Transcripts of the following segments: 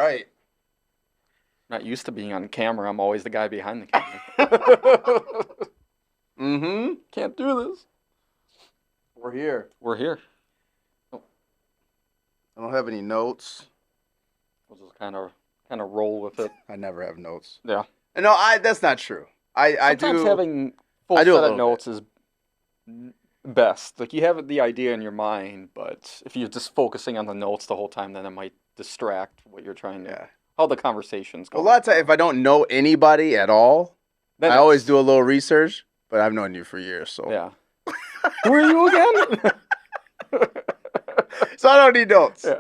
Right. Not used to being on camera. I'm always the guy behind the camera. Mm-hmm. Can't do this. We're here. We're here. I don't have any notes. We'll just kind of roll with it. I never have notes. Yeah. No, that's not true. I do. Sometimes having full set of notes is best. Like, you have the idea in your mind, but if you're just focusing on the notes the whole time, then it might distract what you're trying to. Yeah. How the conversations go. Well, a lot of times, if I don't know anybody at all, I always do a little research. But I've known you for years, so yeah. Who are you again? So I don't need notes. Yeah.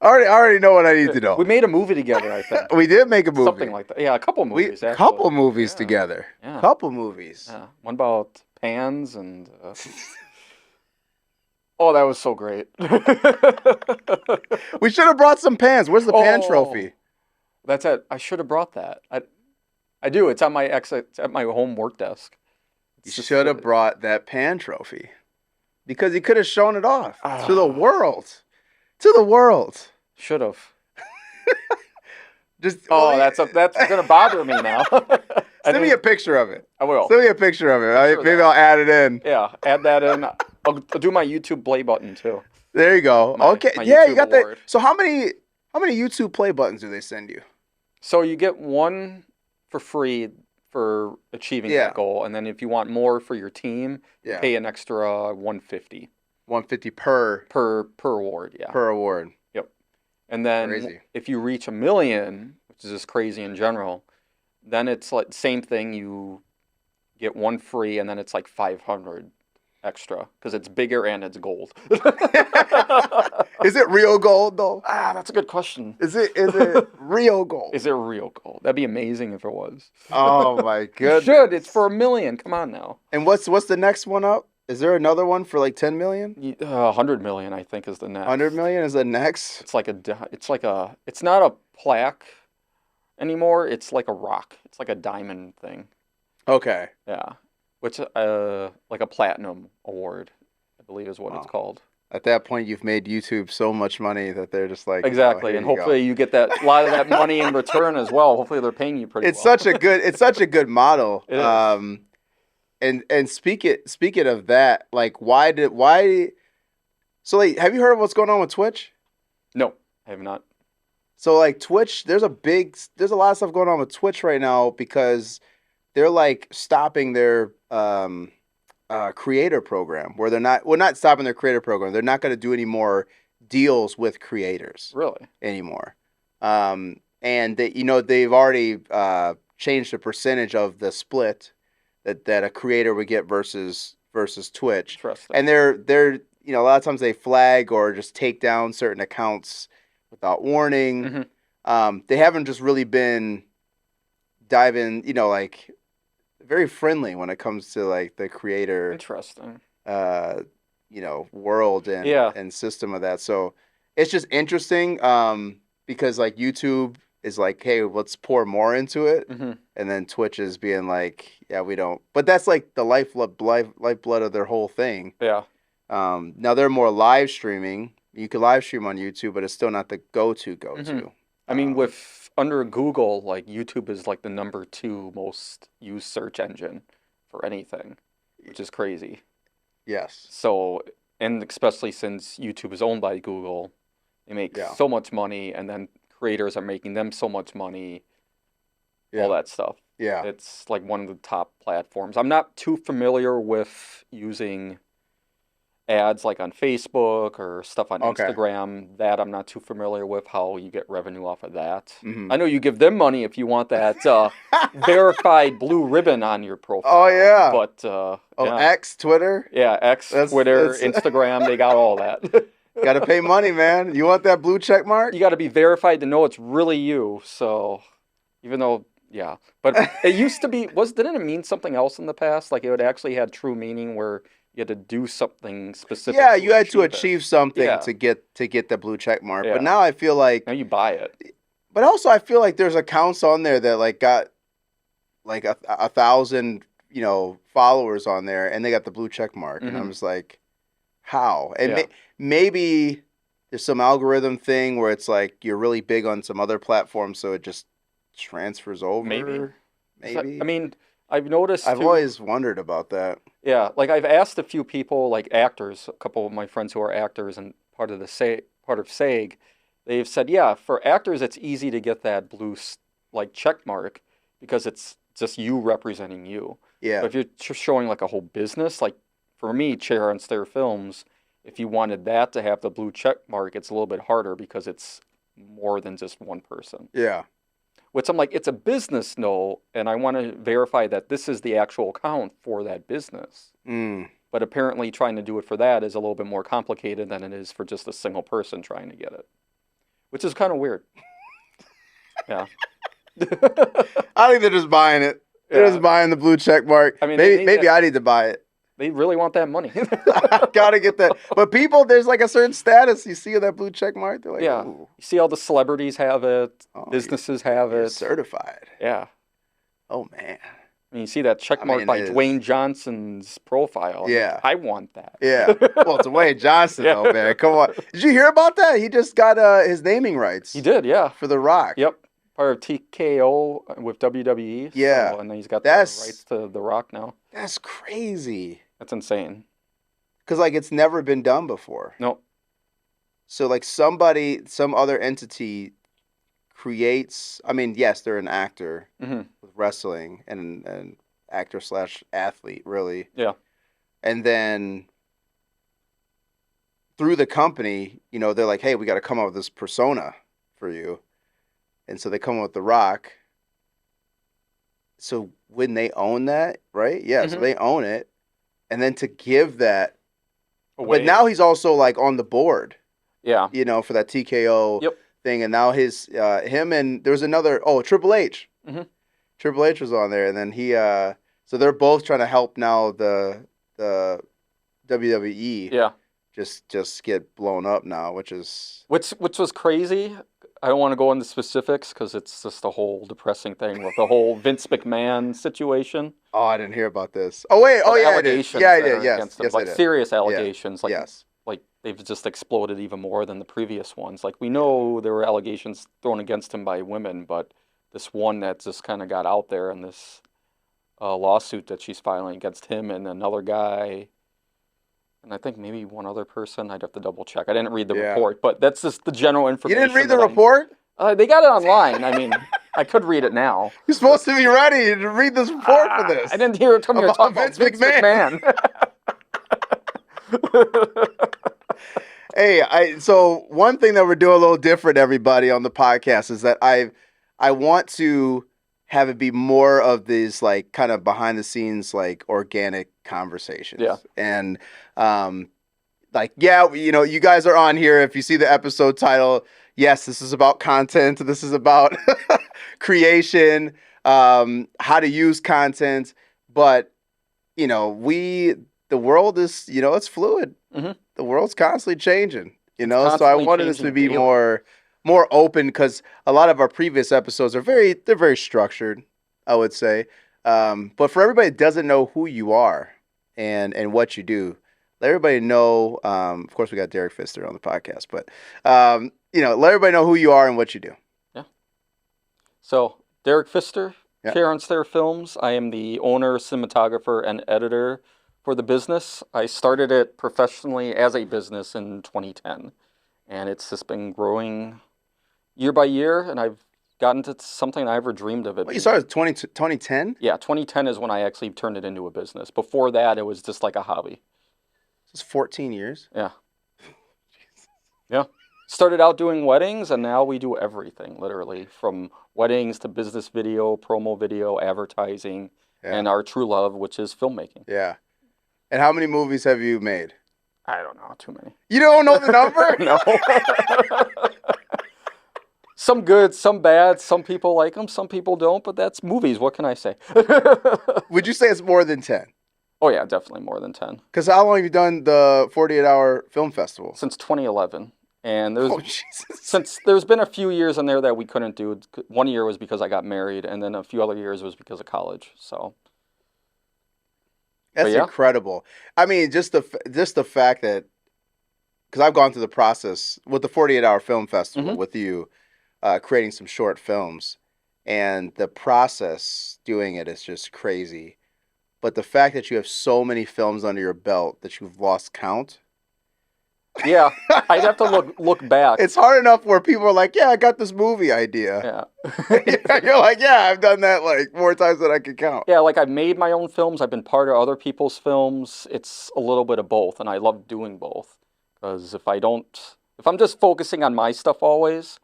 I already know what I need to know. We made a movie together, I think. We did make a movie. Something like that. Yeah, a couple movies. A couple movies together. Yeah. Couple movies. Yeah. One about pans and. Oh, that was so great. We should have brought some pans. Where's the pan trophy? That's it. I should have brought that. I do. It's at my home work desk. You should have brought that pan trophy. Because he could have shown it off to the world. To the world. Should have. That's gonna bother me now. Send me a picture of it. I will. Send me a picture of it. Maybe I'll add it in. Yeah, add that in. I'll do my YouTube play button too. There you go. Okay. My Yeah, YouTube you got award. that. So how many YouTube play buttons do they send you? So you get one for free for achieving that goal, and then if you want more for your team, you pay an extra $150. $150 per award. Yeah. Per award. Yep. And then if you reach 1 million, which is just crazy in general, then it's like same thing. You get one free, and then it's like 500 extra because it's bigger and it's gold. Is it real gold though? That's a good question. Is it real gold? Is it real gold? That'd be amazing if it was. Oh my goodness! You should. It's for 1 million. Come on now. And what's the next one up? Is there another one for like 10 million? 100 million, I think, is the next. 100 million is the next. It's it's not a plaque anymore. It's like a rock. It's like a diamond thing. Okay. Yeah. Which like a platinum award, I believe is what it's called. At that point, you've made YouTube so much money that they're just like exactly, and hopefully you get a lot of that money in return as well. Hopefully they're paying you pretty well. It's such a good model. It is. And speaking of that, like so like have you heard of what's going on with Twitch? No, I have not. So like Twitch, there's a lot of stuff going on with Twitch right now because they're like stopping their creator program where they're not stopping their creator program. They're not going to do any more deals with creators anymore. And they've already changed the percentage of the split that a creator would get versus Twitch. And they're a lot of times they flag or just take down certain accounts without warning. Mm-hmm. They haven't just really been diving, like very friendly when it comes to like the creator world and system of that. So it's just interesting because like YouTube is like, hey, let's pour more into it. Mm-hmm. And then Twitch is being like, yeah, we don't. But that's like the lifeblood of their whole thing. Yeah. Now they're more live streaming. You can live stream on YouTube, but it's still not the go-to. Mm-hmm. I mean, under Google, like YouTube is like the number 2 most used search engine for anything, which is crazy. Yes. So, and especially since YouTube is owned by Google, they make so much money, and then creators are making them so much money, all that stuff. Yeah. It's like one of the top platforms. I'm not too familiar with using ads like on Facebook or stuff on Instagram. That I'm not too familiar with how you get revenue off of that. Mm-hmm. I know you give them money if you want that verified blue ribbon on your profile. Oh yeah. But X, Twitter. Yeah, X, Twitter, Instagram. They got all that. Got to pay money, man. You want that blue check mark? You got to be verified to know it's really you. So, even though, but it used to be. Didn't it mean something else in the past? Like it actually had true meaning where you had to do something specific. Yeah, you had to achieve something to get the blue check mark. Yeah. But now I feel like now you buy it. But also I feel like there's accounts on there that like got like 1,000 followers on there, and they got the blue check mark, and I'm just like, how? And maybe there's some algorithm thing where it's like you're really big on some other platform, so it just transfers over. Maybe. I mean, I've noticed. I've always wondered about that. Yeah, like I've asked a few people, like actors, a couple of my friends who are actors and part of SAG, they've said, yeah, for actors it's easy to get that blue like check mark because it's just you representing you. Yeah. But if you're just showing like a whole business, like for me, Chair on Stair Films, if you wanted that to have the blue check mark, it's a little bit harder because it's more than just one person. Yeah. Which I'm like, it's a business, no, and I want to verify that this is the actual account for that business. But apparently trying to do it for that is a little bit more complicated than it is for just a single person trying to get it. Which is kind of weird. Yeah. I think they're just buying it. They're just buying the blue check mark. I mean, maybe I need to buy it. They really want that money. I gotta get that. But people, there's like a certain status. You see that blue check mark, they're like, yeah. Ooh. You see all the celebrities have it. Businesses have it. Certified. Yeah. Oh man. I mean, you see that check mark by Dwayne Johnson's profile. Yeah. I want that. Yeah. Well, it's Dwayne Johnson, though, man. Come on. Did you hear about that? He just got his naming rights. He did, yeah. For The Rock. Yep. Part of TKO with WWE. Yeah. So, and then he's got the rights to The Rock now. That's crazy. That's insane. Because, like, it's never been done before. Nope. So, like, some other entity creates, I mean, yes, they're an actor with wrestling and an actor/athlete, really. Yeah. And then through the company, you know, they're like, hey, we got to come up with this persona for you. And so they come up with The Rock. So wouldn't they own that, right? Yeah, so they own it. And then to give that away. But now he's also like on the board. Yeah. You know, for that TKO thing. And now him and there was another, Triple H. Triple H was on there. And then he, so they're both trying to help now the WWE. Yeah. Just get blown up now, which was crazy. I don't want to go into specifics because it's just a whole depressing thing with the whole Vince McMahon situation. Oh, I didn't hear about this. Oh wait, allegations. I did. Yes, like I did. Serious allegations. Yeah. Like they've just exploded even more than the previous ones. Like we know there were allegations thrown against him by women, but this one that just kind of got out there in this lawsuit that she's filing against him and another guy. And I think maybe one other person. I'd have to double check. I didn't read the report, but that's just the general information. You didn't read the report? They got it online. I mean, I could read it now. You're supposed to be ready to read this report for this. I didn't hear it come here talking about Vince McMahon. Hey, so one thing that we're doing a little different, everybody, on the podcast is that I want to have it be more of these like kind of behind the scenes like organic conversations. Yeah. And you guys are on here. If you see the episode title, yes, this is about content. This is about creation, how to use content. But the world is, it's fluid. The world's constantly changing. So I wanted this to be more open because a lot of our previous episodes are very structured, I would say. But for everybody that doesn't know who you are and what you do, let everybody know. Of course, we got Derek Pfister on the podcast, but let everybody know who you are and what you do. Yeah. So Derek Pfister, Chair on Stair Films. I am the owner, cinematographer, and editor for the business. I started it professionally as a business in 2010, and it's just been growing year by year, and I've gotten to something I ever dreamed of it. Well, you started 2010? Yeah, 2010 is when I actually turned it into a business. Before that, it was just like a hobby. This is 14 years? Yeah. Yeah. Started out doing weddings, and now we do everything, literally, from weddings to business video, promo video, advertising, and our true love, which is filmmaking. Yeah. And how many movies have you made? I don't know, too many. You don't know the number? No. Some good, some bad. Some people like them, some people don't, but that's movies. What can I say? Would you say it's more than 10? Oh, yeah, definitely more than 10. Because how long have you done the 48-hour film festival? Since 2011. And there's been a few years in there that we couldn't do. 1 year was because I got married, and then a few other years was because of college. So that's incredible. I mean, just the fact that because I've gone through the process with the 48-hour film festival with you, creating some short films, and the process doing it is just crazy. But the fact that you have so many films under your belt that you've lost count. Yeah, I'd have to look back. It's hard enough where people are like, yeah, I got this movie idea. Yeah. You're like, yeah, I've done that like more times than I can count. Yeah, like I've made my own films. I've been part of other people's films. It's a little bit of both, and I love doing both. Because if I'm just focusing on my stuff always,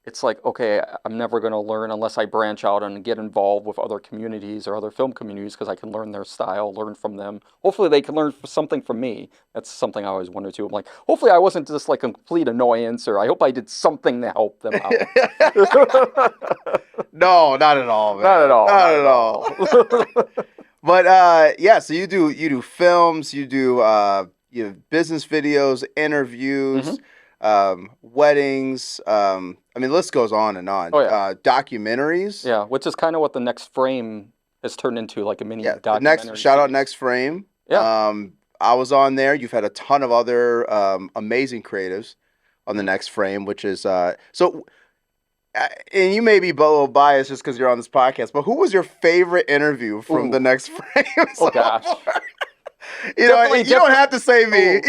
it's like, okay, I'm never going to learn unless I branch out and get involved with other communities or other film communities, because I can learn their style, learn from them. Hopefully they can learn something from me. That's something I always wonder too. I'm like, hopefully I wasn't just like a complete annoyance, or I hope I did something to help them out. No, not at all, man. Not at all. Not at all. But yeah, so you do films, you have business videos, interviews, weddings. I mean, the list goes on and on. Oh, yeah. Documentaries. Yeah, which is kind of what the Next Frame has turned into, like a mini documentary. Shout out Next Frame. Yeah. I was on there. You've had a ton of other amazing creatives on the Next Frame, which is so. And you may be a little biased just because you're on this podcast, but who was your favorite interview from the Next Frame? Oh gosh. You don't have to say me.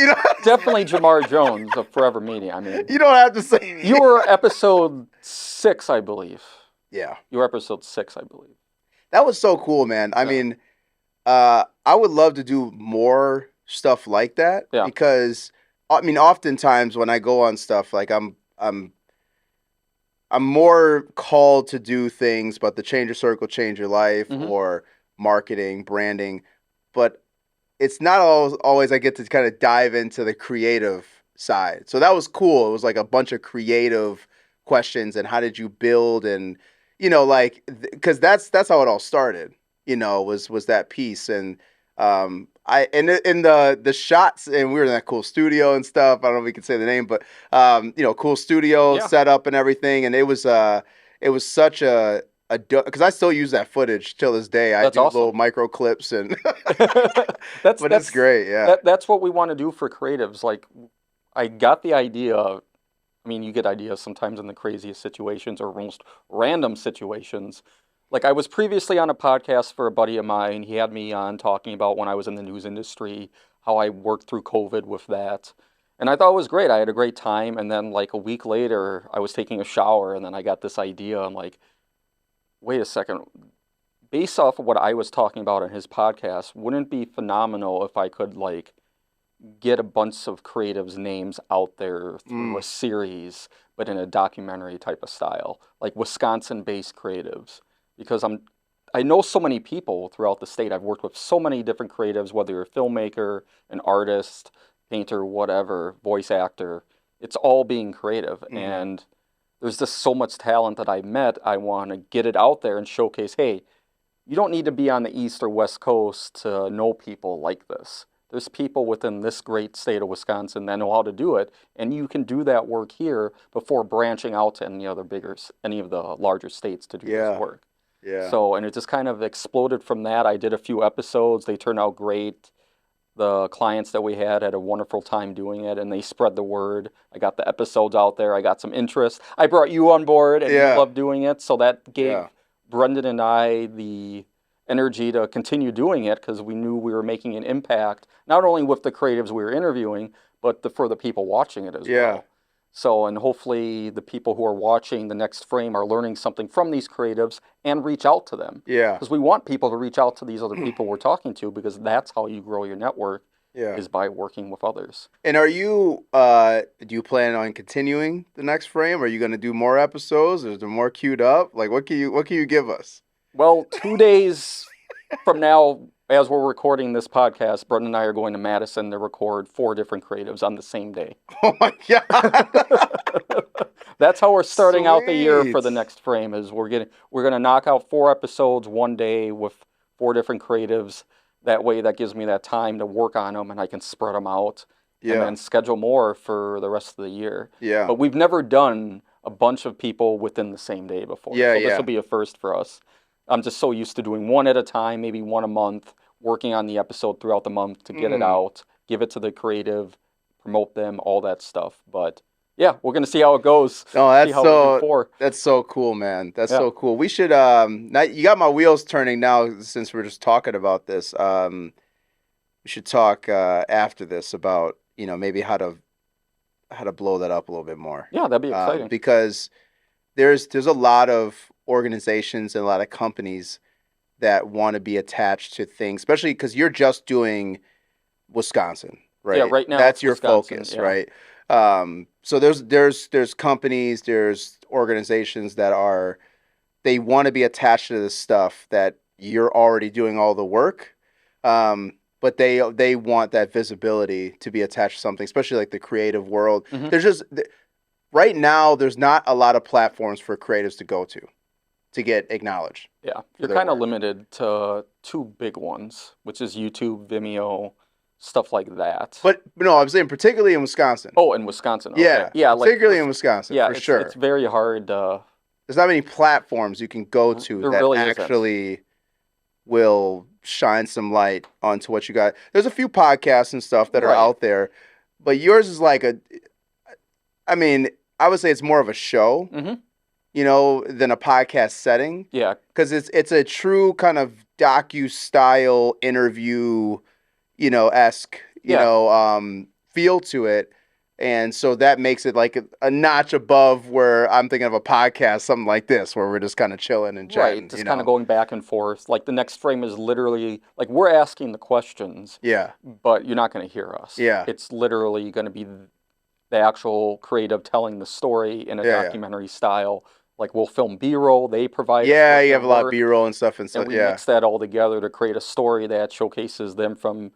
Definitely Jamar Jones of Foureva Media. I mean, you don't have to say me. You were episode 6, I believe. Yeah. You were episode 6, I believe. That was so cool, man. I mean, I would love to do more stuff like that because, I mean, oftentimes when I go on stuff, like I'm more called to do things, but the change your circle, change your life, or marketing, branding, but it's not always I get to kind of dive into the creative side. So that was cool. It was like a bunch of creative questions and how did you build, and like because that's how it all started. Was that piece, and in the shots, and we were in that cool studio and stuff. I don't know if we can say the name, but cool studio setup and everything, and it was such a because I still use that footage till this day. I do little micro clips and but it's great. Yeah, that's what we want to do for creatives. Like, I got the idea. I mean, you get ideas sometimes in the craziest situations or most random situations. Like, I was previously on a podcast for a buddy of mine. He had me on talking about when I was in the news industry, how I worked through COVID with that. And I thought it was great. I had a great time. And then like a week later, I was taking a shower and then I got this idea. I'm like, wait a second, based off of what I was talking about in his podcast, wouldn't it be phenomenal if I could like get a bunch of creatives' names out there through a series, but in a documentary type of style, like Wisconsin-based creatives? Because I know so many people throughout the state. I've worked with so many different creatives, whether you're a filmmaker, an artist, painter, whatever, voice actor. It's all being creative, and there's just so much talent that I met. I want to get it out there and showcase, hey, you don't need to be on the East or West Coast to know people like this. There's people within this great state of Wisconsin that know how to do it, and you can do that work here before branching out to any of the larger states to do this work. Yeah. So, and it just kind of exploded from that. I did a few episodes. They turned out great. The clients that we had a wonderful time doing it, and they spread the word. I got the episodes out there. I got some interest. I brought you on board, and you loved doing it. So that gave Brendan and I the energy to continue doing it because we knew we were making an impact, not only with the creatives we were interviewing, but for the people watching it as well. So, and hopefully the people who are watching the Next Frame are learning something from these creatives and reach out to them. Yeah. Because we want people to reach out to these other people we're talking to, because that's how you grow your network, is by working with others. And are you, do you plan on continuing the Next Frame? Are you going to do more episodes? Is there more queued up? Like, what can you give us? Well, 2 days from now, as we're recording this podcast, Brendan and I are going to Madison to record 4 different creatives on the same day. Oh my God! That's how we're starting out the year for the Next Frame. Is we're going to knock out 4 episodes one day with 4 different creatives. That way, that gives me that time to work on them, and I can spread them out, and then schedule more for the rest of the year. Yeah. But we've never done a bunch of people within the same day before. So this will be a first for us. I'm just so used to doing one at a time, maybe one a month, working on the episode throughout the month to get it out, give it to the creative, promote them, all that stuff. But yeah, we're gonna see how it goes. Oh, That's so cool, man. That's so cool. We should now you got my wheels turning now since we're just talking about this. We should talk after this about, maybe how to blow that up a little bit more. Yeah, that'd be exciting. Because there's a lot of organizations and a lot of companies that want to be attached to things, especially because you're just doing Wisconsin, right? Yeah, right now that's your Wisconsin, focus, right? So there's companies, there's organizations that they want to be attached to this stuff that you're already doing all the work, but they want that visibility to be attached to something, especially like the creative world. Mm-hmm. Right now, there's not a lot of platforms for creatives to go to get acknowledged. Yeah, you're kind of limited to two big ones, which is YouTube, Vimeo, stuff like that. But no, I'm saying particularly in Wisconsin. Oh, in Wisconsin. Okay. Yeah, particularly in Wisconsin, for sure. It's very hard. There's not many platforms you can go to that really actually will shine some light onto what you got. There's a few podcasts and stuff that are out there, but yours is like I would say it's more of a show. Mm-hmm. Than a podcast setting. Yeah. Because it's a true kind of docu-style interview, esque, feel to it. And so that makes it like a notch above where I'm thinking of a podcast, something like this, where we're just kind of chilling and chatting. Right, just kind of going back and forth. Like the next frame is literally, like we're asking the questions. Yeah. But you're not going to hear us. Yeah. It's literally going to be the actual creative telling the story in a documentary style. Like we'll film B-roll, they provide. Yeah, you have a lot of B-roll and stuff, and we mix that all together to create a story that showcases them from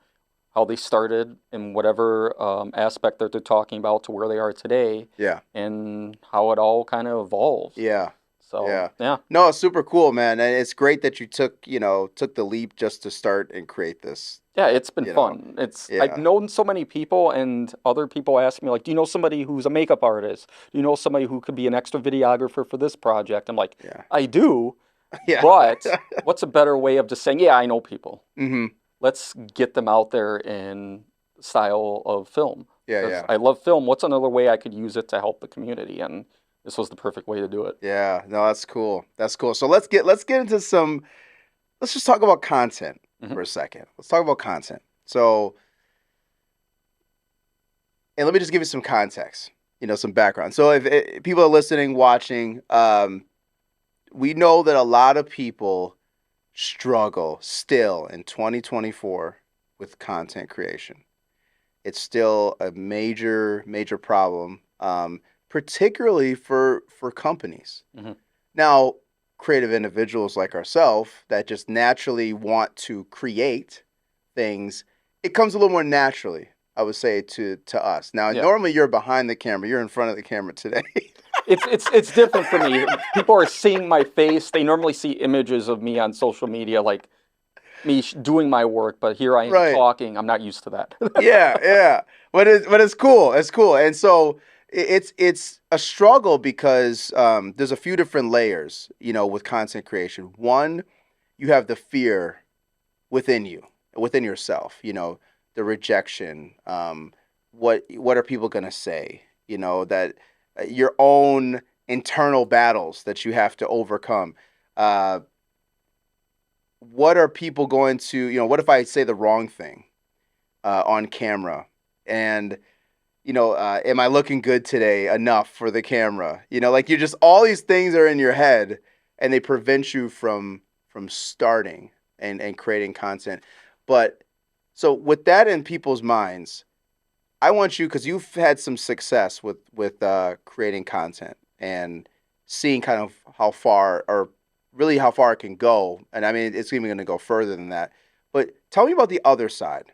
how they started in whatever aspect that they're talking about to where they are today. Yeah, and how it all kind of evolves. Yeah. So yeah. No, it's super cool, man, and it's great that you took the leap just to start and create this. Yeah, it's been fun. I've known so many people, and other people ask me, like, do you know somebody who's a makeup artist? Do you know somebody who could be an extra videographer for this project? I'm like, I do, but what's a better way of just saying, I know people. Mm-hmm. Let's get them out there in style of film. Yeah. I love film. What's another way I could use it to help the community? And this was the perfect way to do it. Yeah, no, that's cool. That's cool. So let's get into some. Let's just talk about content for a second. Let's talk about content. So, and let me just give you some context. Some background. So if people are listening, watching, we know that a lot of people struggle still in 2024 with content creation. It's still a major problem. Particularly for companies. Mm-hmm. Now, creative individuals like ourselves that just naturally want to create things, it comes a little more naturally, I would say, to us. Now, normally you're behind the camera. You're in front of the camera today. It's different for me. People are seeing my face. They normally see images of me on social media, like me doing my work, but here I am talking. I'm not used to that. Yeah. But it's cool. It's cool. And so it's a struggle because there's a few different layers, with content creation. One, you have the fear within yourself, the rejection. What are people going to say? That your own internal battles that you have to overcome. What are people going to, what if I say the wrong thing on camera? And am I looking good today enough for the camera? Like you just, all these things are in your head and they prevent you from starting and creating content. But so with that in people's minds, I want you, because you've had some success with creating content and seeing kind of how far it can go. And I mean, it's even going to go further than that. But tell me about the other side.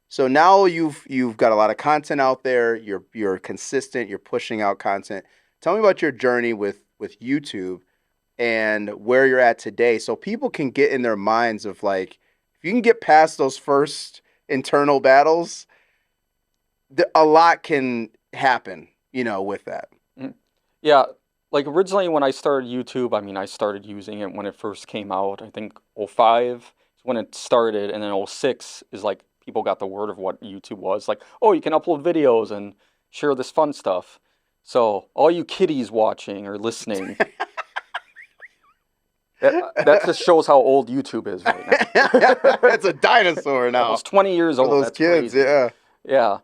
So now you've got a lot of content out there. You're consistent. You're pushing out content. Tell me about your journey with YouTube and where you're at today, so people can get in their minds of like, if you can get past those first internal battles, a lot can happen, with that. Yeah, like originally when I started YouTube, I started using it when it first came out. I think 05 is when it started, and then 06 is like people got the word of what YouTube was. Like, oh, you can upload videos and share this fun stuff. So all you kiddies watching or listening, that just shows how old YouTube is right now. It's a dinosaur now. Almost 20 years old. For those That's kids, crazy. yeah. Yeah.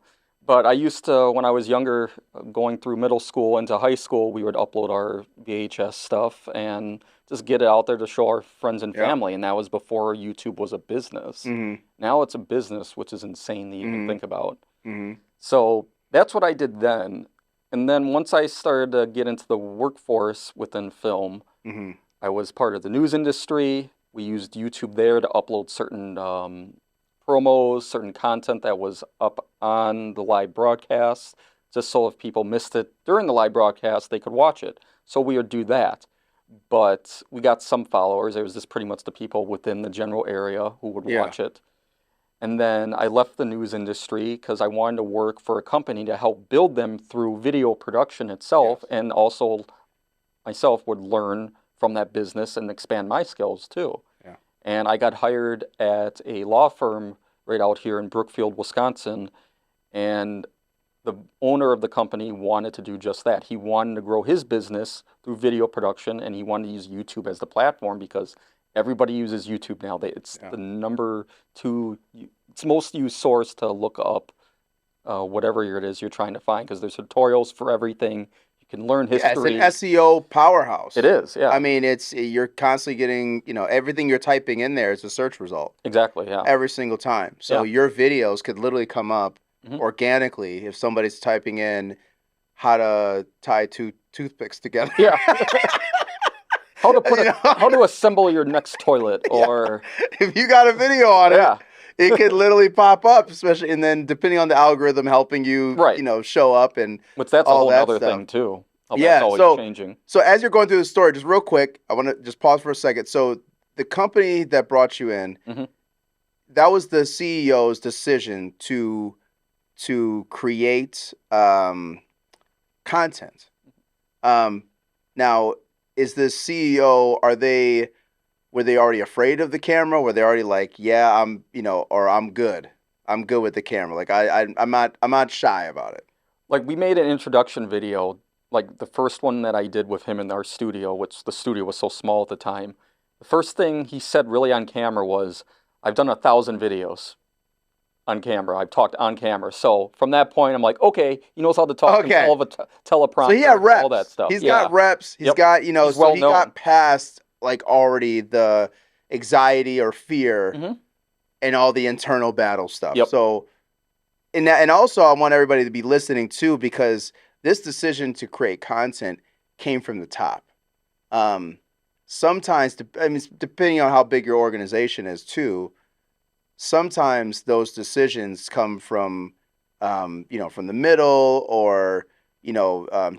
But I used to, when I was younger, going through middle school into high school, we would upload our VHS stuff and just get it out there to show our friends and family. And that was before YouTube was a business. Mm-hmm. Now it's a business, which is insane to even think about. Mm-hmm. So that's what I did then. And then once I started to get into the workforce within film, I was part of the news industry. We used YouTube there to upload certain promos, certain content that was up on the live broadcast, just so if people missed it during the live broadcast, they could watch it. So we would do that. But we got some followers. It was just pretty much the people within the general area who would watch it. And then I left the news industry because I wanted to work for a company to help build them through video production itself, and also myself would learn from that business and expand my skills too. Yeah. And I got hired at a law firm right out here in Brookfield, Wisconsin, and the owner of the company wanted to do just that. He wanted to grow his business through video production, and he wanted to use YouTube as the platform because everybody uses YouTube now. It's the number 2, it's most used source to look up whatever it is you're trying to find, because there's tutorials for everything. You can learn history. Yeah, it's an SEO powerhouse. It is, yeah. I mean, you're constantly getting, everything you're typing in there is a search result. Exactly, yeah. Every single time. So your videos could literally come up organically if somebody's typing in how to tie 2 toothpicks together. Yeah. How to assemble your next toilet, or if you got a video on it, it could literally pop up, especially, and then depending on the algorithm helping you, show up, and which that's all a whole other thing too. That's always changing. So as you're going through the story, just real quick, I want to just pause for a second. So the company that brought you in, that was the CEO's decision to create content. Now, is the CEO, were they already afraid of the camera? Were they already like, yeah, or I'm good. I'm good with the camera. Like I'm not shy about it. Like, we made an introduction video, like the first one that I did with him in our studio, which the studio was so small at the time. The first thing he said really on camera was, I've done 1,000 videos on camera. I've talked on camera. So from that point, I'm like, okay, he knows how to talk and all of a teleprompter, so he had reps. All that stuff. He's got reps. He's got, so he got past like already the anxiety or fear and all the internal battle stuff. So, and also I want everybody to be listening too, because this decision to create content came from the top. Sometimes, depending on how big your organization is too, sometimes those decisions come from, from the middle or,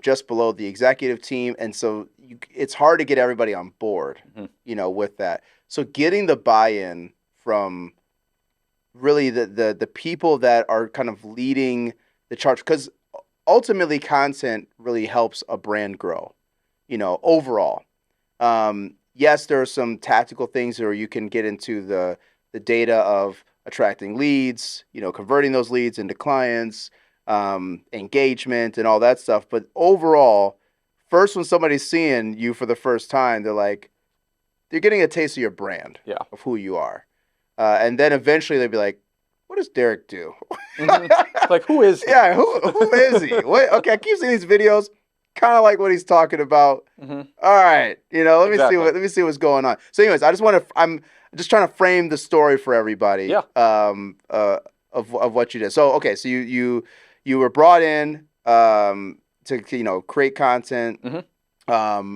just below the executive team. And so it's hard to get everybody on board, with that. So getting the buy-in from really the people that are kind of leading the charge, because ultimately content really helps a brand grow, overall. Yes, there are some tactical things where you can get into the data of attracting leads, converting those leads into clients, engagement and all that stuff. But overall, first, when somebody's seeing you for the first time, they're getting a taste of your brand, of who you are. And then eventually they'll be like, what does Derek do? Like, who is he? Yeah, who is he? Okay, I keep seeing these videos, kind of like what he's talking about. All right, let me see what's going on. So anyways, I'm just trying to frame the story for everybody of what you did. So, okay, so you were brought in to create content.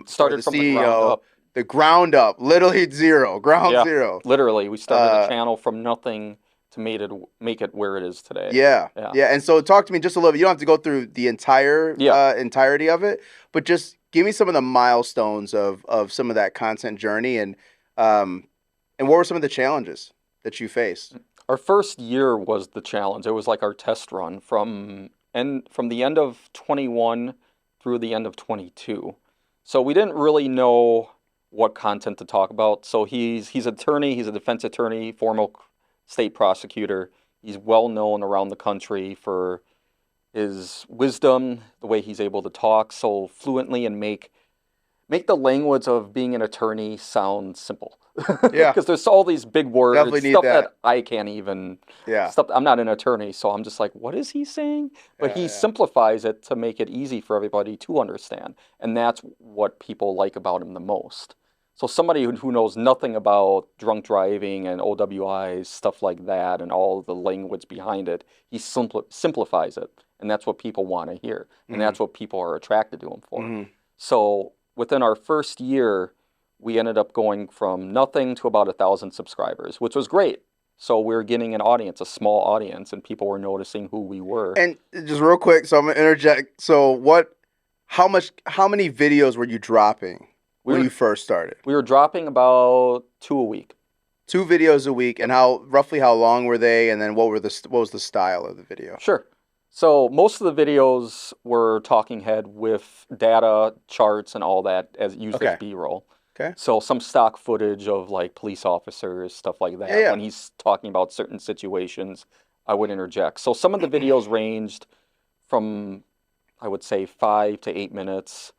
Started from the ground up. The ground up, literally ground zero. Literally, we started a channel from nothing to make it where it is today. Yeah. And so talk to me just a little bit. You don't have to go through the entirety of it, but just give me some of the milestones of some of that content journey, and what were some of the challenges that you faced? Our first year was the challenge. It was like our test run from the end of 21 through the end of 22. So we didn't really know what content to talk about. So he's an attorney, he's a defense attorney, former state prosecutor. He's well known around the country for his wisdom, the way he's able to talk so fluently and make the language of being an attorney sound simple. Yeah. Because there's all these big words, Definitely need stuff that. I can't even. Yeah. Stuff I'm not an attorney, so I'm just like, what is he saying? But he simplifies it to make it easy for everybody to understand, and that's what people like about him the most. So somebody who knows nothing about drunk driving and OWIs, stuff like that, and all the language behind it, he simplifies it, and that's what people want to hear, and that's what people are attracted to him for. So within our first year, we ended up going from nothing to about 1,000 subscribers, which was great. So we were getting an audience, a small audience, and people were noticing who we were. And just real quick, so I'm gonna interject. So how many videos were you dropping when you first started? We were dropping about 2 a week. 2 videos a week, and roughly how long were they? And then what was the style of the video? Sure. So most of the videos were talking head with data, charts, and all that as used as B-roll. Okay. So some stock footage of like police officers, stuff like that. Yeah. When he's talking about certain situations, I would interject. So some of the videos ranged from, I would say, 5 to 8 minutes.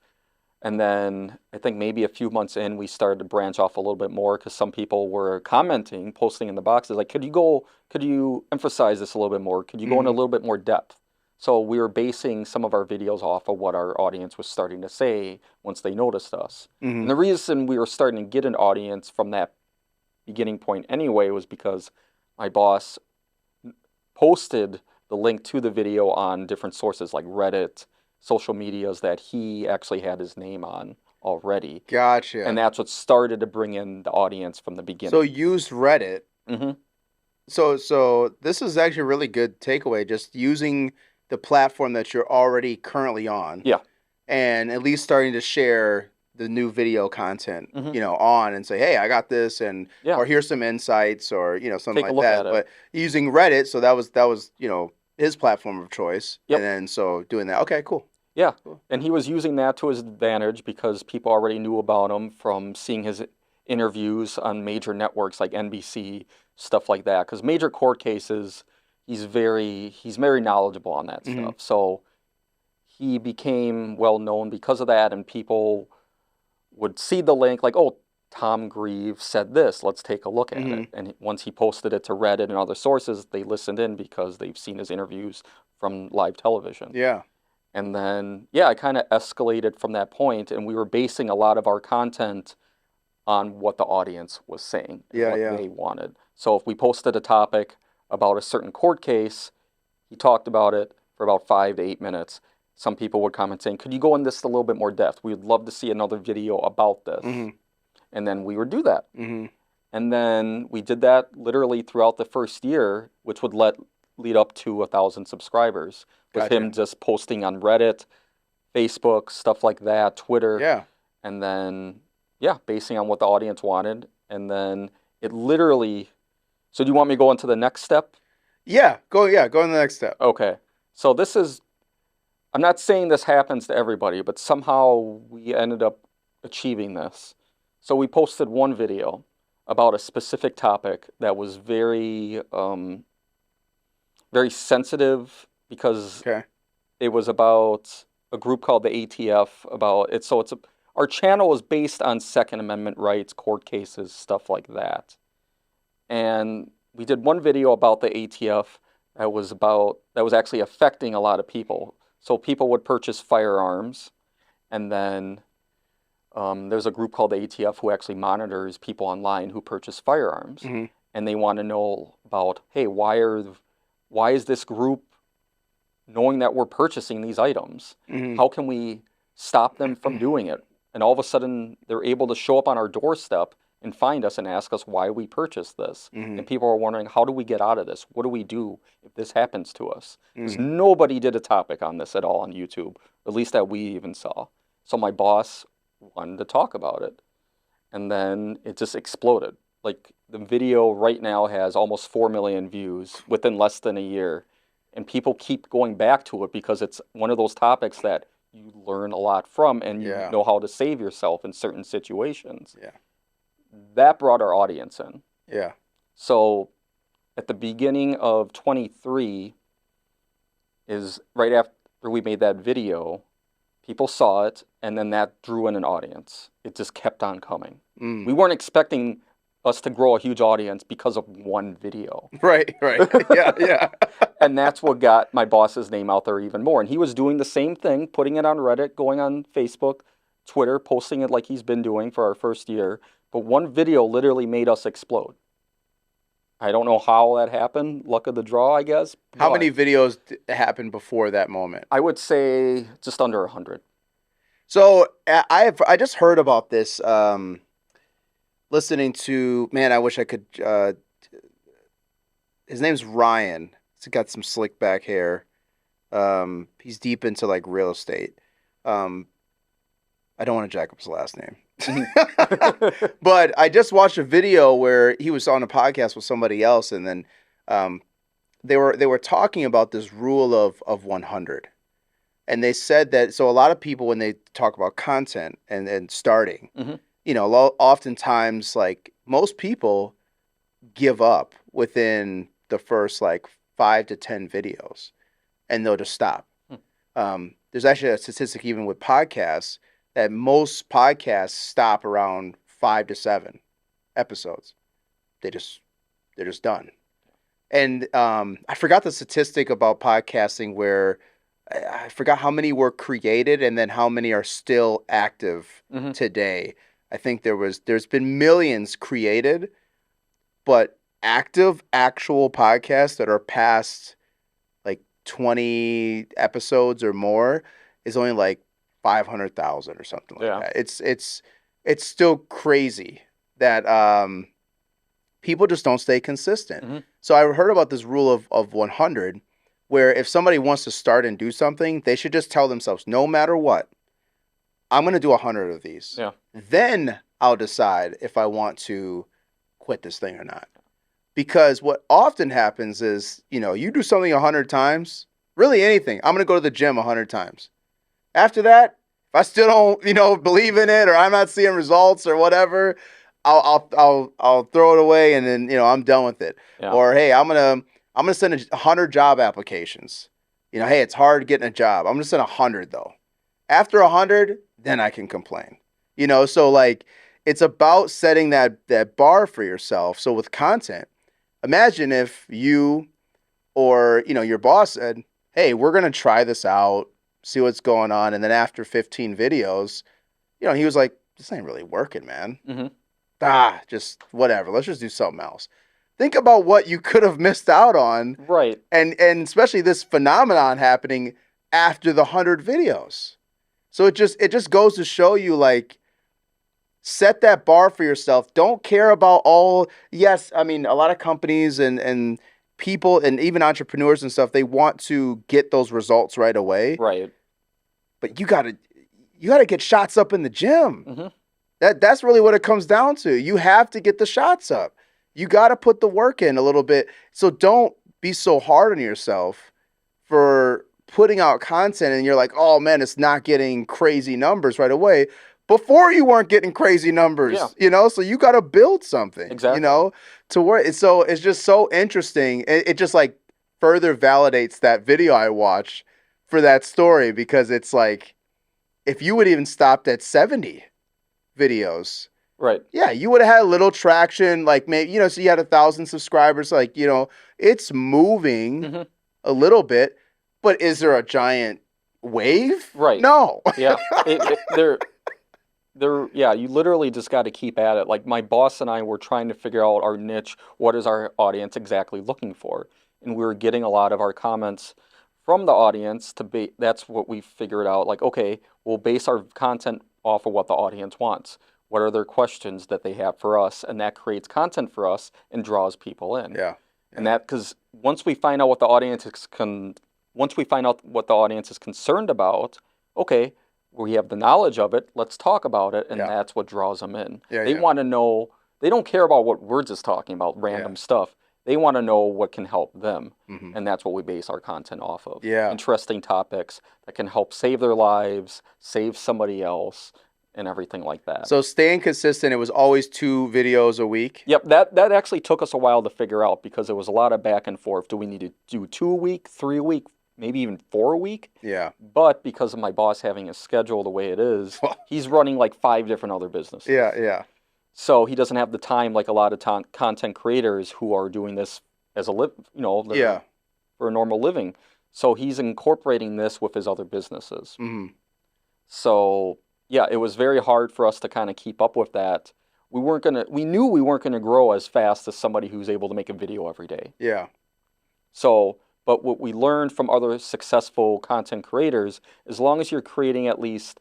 And then I think maybe a few months in, we started to branch off a little bit more because some people were commenting, posting in the boxes, like, could you emphasize this a little bit more? Could you go into a little bit more depth? So we were basing some of our videos off of what our audience was starting to say once they noticed us. And the reason we were starting to get an audience from that beginning point anyway was because my boss posted the link to the video on different sources like Reddit, social medias that he actually had his name on already. Gotcha. And that's what started to bring in the audience from the beginning. So used Reddit. So this is actually a really good takeaway, just using the platform that you're already currently on. Yeah. And at least starting to share the new video content, on and say, hey, I got this, and or here's some insights, or something like that. But using Reddit, so that was his platform of choice. Yep. And then so doing that, okay, cool. Yeah, cool. And he was using that to his advantage because people already knew about him from seeing his interviews on major networks like NBC, stuff like that. Because major court cases, he's very knowledgeable on that stuff. So he became well known because of that, and people would see the link like, oh, Tom Grieve said this, let's take a look at it. And once he posted it to Reddit and other sources, they listened in because they've seen his interviews from live television. Yeah. And then, I kind of escalated from that point, and we were basing a lot of our content on what the audience was saying and what they wanted. So if we posted a topic about a certain court case, he talked about it for about 5 to 8 minutes. Some people would comment saying, could you go in this a little bit more depth? We'd love to see another video about this. And then we would do that. And then we did that literally throughout the first year, which would lead up to 1,000 subscribers. With him just posting on Reddit, Facebook, stuff like that, Twitter. Yeah. And then, basing on what the audience wanted. And then it literally... So do you want me to go into the next step? Go on the next step. Okay. So this is... I'm not saying this happens to everybody, but somehow we ended up achieving this. So we posted one video about a specific topic that was very, very sensitive because it was about a group called the ATF. Our channel is based on Second Amendment rights, court cases, stuff like that. And we did one video about the ATF that was actually affecting a lot of people. So people would purchase firearms, and then there's a group called the ATF who actually monitors people online who purchase firearms. And they want to know about, hey, why is this group knowing that we're purchasing these items? How can we stop them from doing it? And all of a sudden, they're able to show up on our doorstep and find us and ask us why we purchased this. And people are wondering, how do we get out of this? What do we do if this happens to us? Because nobody did a topic on this at all on YouTube, at least that we even saw. So my boss wanted to talk about it. And then it just exploded. Like, the video right now has almost 4 million views within less than a year. And people keep going back to it because it's one of those topics that you learn a lot from, and you know how to save yourself in certain situations. That brought our audience in. So at the beginning of 23 is right after we made that video, people saw it, and then that drew in an audience. It just kept on coming. We weren't expecting us to grow a huge audience because of one video. Right. Yeah. And that's what got my boss's name out there even more. And he was doing the same thing, putting it on Reddit, going on Facebook, Twitter, posting it like he's been doing for our first year. But one video literally made us explode. I don't know how that happened. Luck of the draw, I guess. How many videos happened before that moment? I would say just under 100. So I just heard about this listening to, man, I wish I could, his name's Ryan. He's got some slick back hair. He's deep into like real estate. I don't want to jack up his last name. But I just watched a video where he was on a podcast with somebody else, and then they were talking about this rule of 100. And they said that, so a lot of people, when they talk about content and starting, you know, oftentimes, like, most people give up within the first, like, 5 to 10 videos, and they'll just stop. There's actually a statistic even with podcasts that most podcasts stop around 5 to 7 episodes. They're just done. And I forgot the statistic about podcasting where I forgot how many were created and then how many are still active today. I think there's been millions created, but active actual podcasts that are past like 20 episodes or more is only like 500,000 or something like that. It's still crazy that people just don't stay consistent. So I heard about this rule of 100, where if somebody wants to start and do something, they should just tell themselves, no matter what, I'm going to do 100 of these. Then I'll decide if I want to quit this thing or not. Because what often happens is, you know, you do something 100 times, really anything. I'm going to go to the gym 100 times. After that, if I still don't, you know, believe in it, or I'm not seeing results or whatever, I'll throw it away, and then, you know, I'm done with it. Or, hey, I'm gonna send 100 job applications. You know, hey, it's hard getting a job. I'm gonna send 100 though. After 100, then I can complain. You know, so like it's about setting that bar for yourself. So with content, imagine if you or, you know, your boss said, hey, we're gonna try this out, see what's going on, and then after 15 videos, you know, he was like, this ain't really working, man. Just whatever. Let's just do something else. Think about what you could have missed out on. Right. And especially this phenomenon happening after the 100 videos. So it just goes to show you, like, set that bar for yourself. Don't care about yes, I mean, a lot of companies and people and even entrepreneurs and stuff, they want to get those results right away. Right. But you gotta get shots up in the gym. That's really what it comes down to. You have to get the shots up. You got to put the work in a little bit. So don't be so hard on yourself for putting out content and you're like, oh man, it's not getting crazy numbers right away. Before you weren't getting crazy numbers, you know, so you got to build something, you know, to work. So it's just so interesting. It just like further validates that video I watched for that story, because it's like, if you would even stopped at 70 videos, right? Yeah, you would have had a little traction, like maybe, you know, so you had 1,000 subscribers, like, you know, it's moving a little bit, but is there a giant wave? Right. No. Yeah. You literally just got to keep at it. Like my boss and I were trying to figure out our niche. What is our audience exactly looking for? And we were getting a lot of our comments from the audience that's what we figured out. Like, okay, we'll base our content off of what the audience wants. What are their questions that they have for us? And that creates content for us and draws people in. And that, because once we find out what the audience is concerned about, okay, we have the knowledge of it, let's talk about it, and that's what draws them in. They want to know, they don't care about what we're just talking about, random stuff. They want to know what can help them, and that's what we base our content off of. Interesting topics that can help save their lives, save somebody else, and everything like that. So staying consistent, it was always 2 videos a week? Yep, that actually took us a while to figure out because it was a lot of back and forth. Do we need to do 2 a week, 3 a week, maybe even 4 a week? Yeah. But because of my boss having a schedule the way it is, he's running like 5 different other businesses. Yeah. So he doesn't have the time like a lot of content creators who are doing this as a for a normal living. So he's incorporating this with his other businesses. Mm-hmm. So yeah, it was very hard for us to kind of keep up with that. We knew we weren't gonna grow as fast as somebody who's able to make a video every day. Yeah. So, but what we learned from other successful content creators, as long as you're creating at least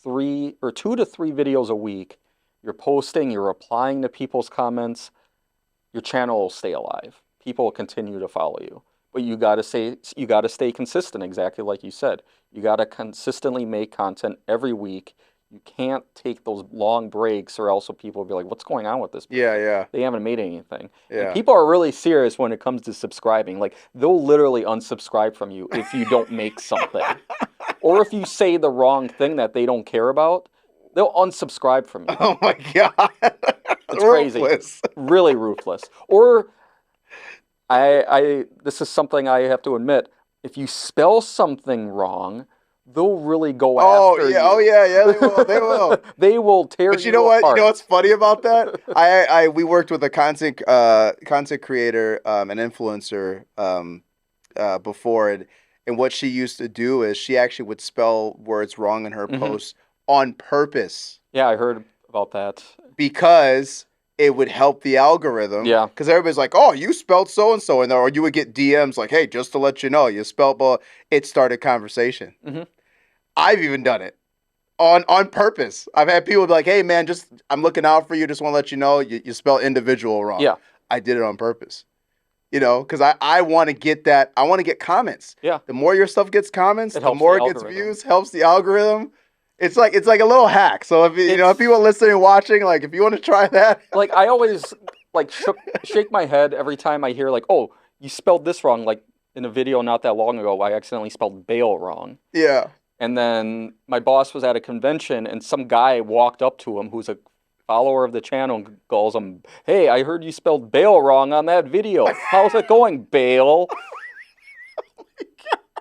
2 to 3 videos a week, you're posting, you're replying to people's comments, your channel will stay alive. People will continue to follow you. But you gotta stay consistent, exactly like you said. You gotta consistently make content every week. You can't take those long breaks or else people will be like, what's going on with this person? Yeah. They haven't made anything. Yeah. And people are really serious when it comes to subscribing. Like, they'll literally unsubscribe from you if you don't make something. Or if you say the wrong thing that they don't care about, they'll unsubscribe from you. Oh my God. It's crazy. Really ruthless. Or this is something I have to admit, if you spell something wrong, they'll really go after you. Oh yeah, they will. They will tear you apart. But you know what? You know what's funny about that? We worked with a content creator, an influencer before, and what she used to do is she actually would spell words wrong in her posts on purpose. Yeah, I heard about that. Because it would help the algorithm. Yeah. Because everybody's like, oh, you spelled so-and-so in there. Or you would get DMs like, hey, just to let you know, you spelled blah. It started conversation. Mm-hmm. I've even done it on purpose. I've had people be like, hey, man, I'm looking out for you. Just want to let you know you spell individual wrong. Yeah. I did it on purpose. Because I want to get that. I want to get comments. Yeah. The more your stuff gets comments, the more it gets views, helps the algorithm. It's like a little hack. So if people listening and watching, like if you want to try that, like I always like shake my head every time I hear like, oh, you spelled this wrong. Like in a video not that long ago, I accidentally spelled bail wrong. Yeah. And then my boss was at a convention, and some guy walked up to him who's a follower of the channel and calls him, hey, I heard you spelled bail wrong on that video. How's it going, bail?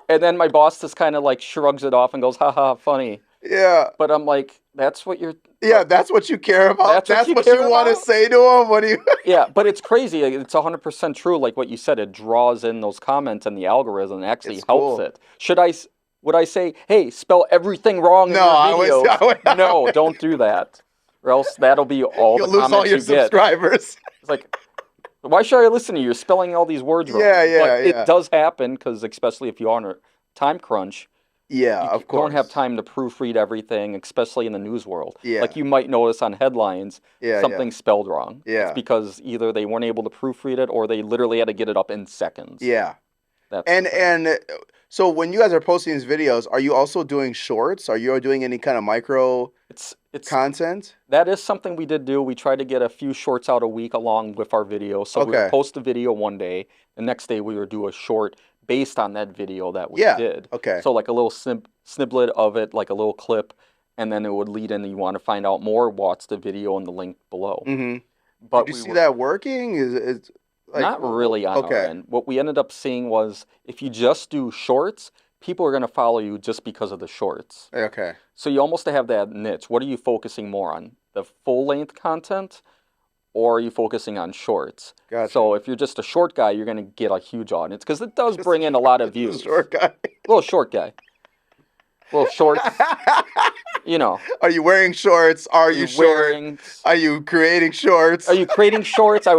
And then my boss just kind of like shrugs it off and goes, haha, funny. Yeah. But I'm like, that's what you're... Yeah, that's what you care about? That's what you want to say to him? What do you... Yeah, but it's crazy. It's 100% true. Like what you said, it draws in those comments and the algorithm actually helps it. Would I say, hey, spell everything wrong in your videos? I would no, don't do that. Or else that'll be all the comments you get. You'll lose all your subscribers. It's like, why should I listen to you? You're spelling all these words wrong. Yeah. It does happen, because especially if you're on a time crunch, yeah, of course. You don't have time to proofread everything, especially in the news world. Yeah. Like you might notice on headlines, something's spelled wrong. Yeah. It's because either they weren't able to proofread it or they literally had to get it up in seconds. Yeah. And so when you guys are posting these videos, are you also doing shorts? Are you doing any kind of micro content? That is something we did do. We tried to get a few shorts out a week along with our video. So we would post a video one day. The next day we would do a short based on that video that we did. Okay. So like a little snippet of it, like a little clip, and then it would lead in. You want to find out more, watch the video in the link below. Mm-hmm. But did you see that working? Is like, not really on our end. What we ended up seeing was if you just do shorts, people are going to follow you just because of the shorts. Okay. So you almost have that niche. What are you focusing more on? The full-length content, or are you focusing on shorts? Gotcha. So if you're just a short guy, you're going to get a huge audience because it does bring in a lot of views. Short guy. Little short guy. Little shorts. Are you wearing shorts? Are you short? Are you creating shorts? Are you creating shorts? I